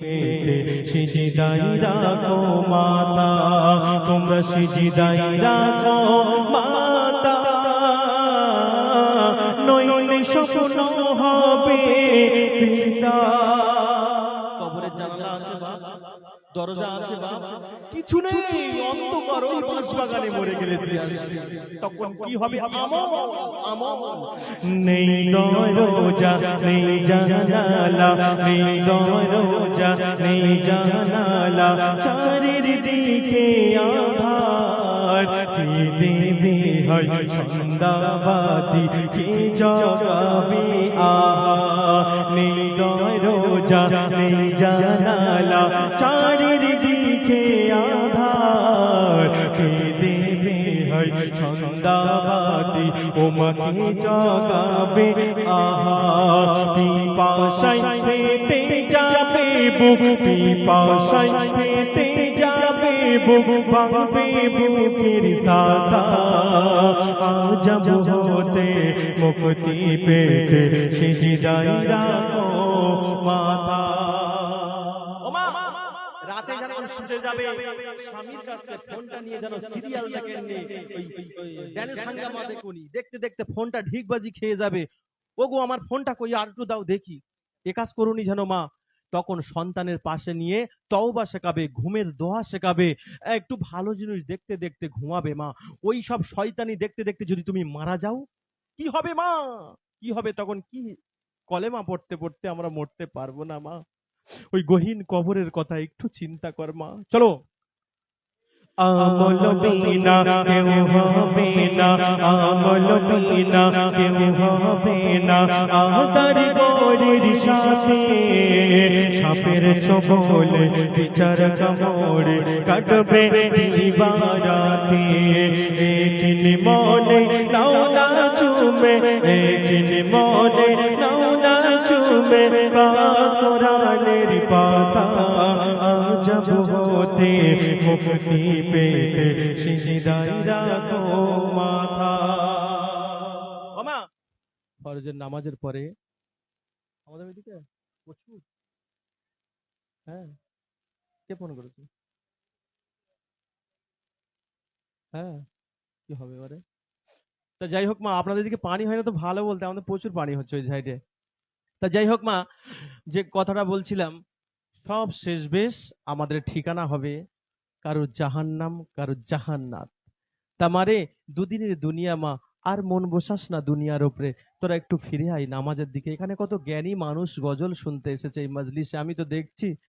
পেটে সিজদায় রাখো মাতা, তোমরা সিজদায় রাখো মাতা, নইলে স্বপ্ন হবে পিতা। কবরের জানালা আছে বাপ, দরজা আছে বাপ, কিছু নেই, অন্ধকার ওই বাঁশবাগানে মরে গেলে দিয়ে আসবে, তখন কি হবে? আমল আমল নেই, দরজা নেই জানালা, নেই দরজা নেই জানালা, চারিদিকে আধার, কে দেবে হয় সন্ধ্যাবাতি, কে জগাবে আহা। নেই দরজা নেই জানালা, চারিদিকে আধার, কে দেবে হয় সন্ধ্যাবাতি, ও মাকে জগাবে আহা। পিপাসায় পেটে যাবে বুক, পিপাসায় পেটে যাবে বুক, ভাঙবে বুকের সাথা, আজব হতে মুক্তি পেটে সিজদায় রাখো মাতা। রাতে যখন শুতে যাবে স্বামীর কাছ থেকে ফোনটা নিয়ে যেন সিরিয়াল দেখেননি, ওই ড্যানিশ হাঙ্গামা দেখুনি, দেখতে দেখতে ফোনটা ঢিকবাজি খেয়ে যাবে। ওগো আমার ফোনটা কই, আর একটু দাও দেখি। এ কাজ করুনি যেন মা। তখন সন্তানের পাশে নিয়ে তওবা শেখাবে, ঘুমের দোয়া শেখাবে, একটু ভালো জিনিস দেখতে দেখতে ঘুমাবে মা। ওই সব শয়তানি দেখতে দেখতে যদি তুমি মারা যাও কি হবে মা? কি হবে তখন? কি কলেমা পড়তে পড়তে আমরা মরতে পারবো না মা? ওই গহীন কবরের কথা একটু চিন্তা কর মা। চলো। আমল বিনা কেউ হবে না, আমল বিনা কেউ হবে না, আদার গরের সাথে সাপের ছোবলে বিচার কামড়ে কাটবে দিবারাতে। একিন মনে নাও না চুমে, একিন মনে নাও না চুমে, কোরআনের পাতা, আজব হতে মুক্তি পেটে সিজদায় রাখো মাতা। ওমা ফরজের নামাজের পরে আমাদের এদিকে প্রচুর, হ্যাঁ কে ফোন করেছে? হ্যাঁ কি হবে এবারে? তা যাই হোক মা, আপনাদের দিকে পানি হয় না তো ভালো বলতে, আমাদের প্রচুর পানি হচ্ছে ওই সাইডে। তা যাই হোক মা, যে কথাটা বলছিলাম, সব শেষ বেশ আমাদের ঠিকানা হবে কারো জাহান্নাম, কারো জাহান্নাত। তা মারে দুদিনের দুনিয়া মা, আর মন বসাস না দুনিয়ার উপরে, তোরা একটু ফিরে আয় নামাজের দিকে। এখানে কত জ্ঞানী মানুষ গজল শুনতে এসেছে এই মজলিসে, আমি তো দেখছি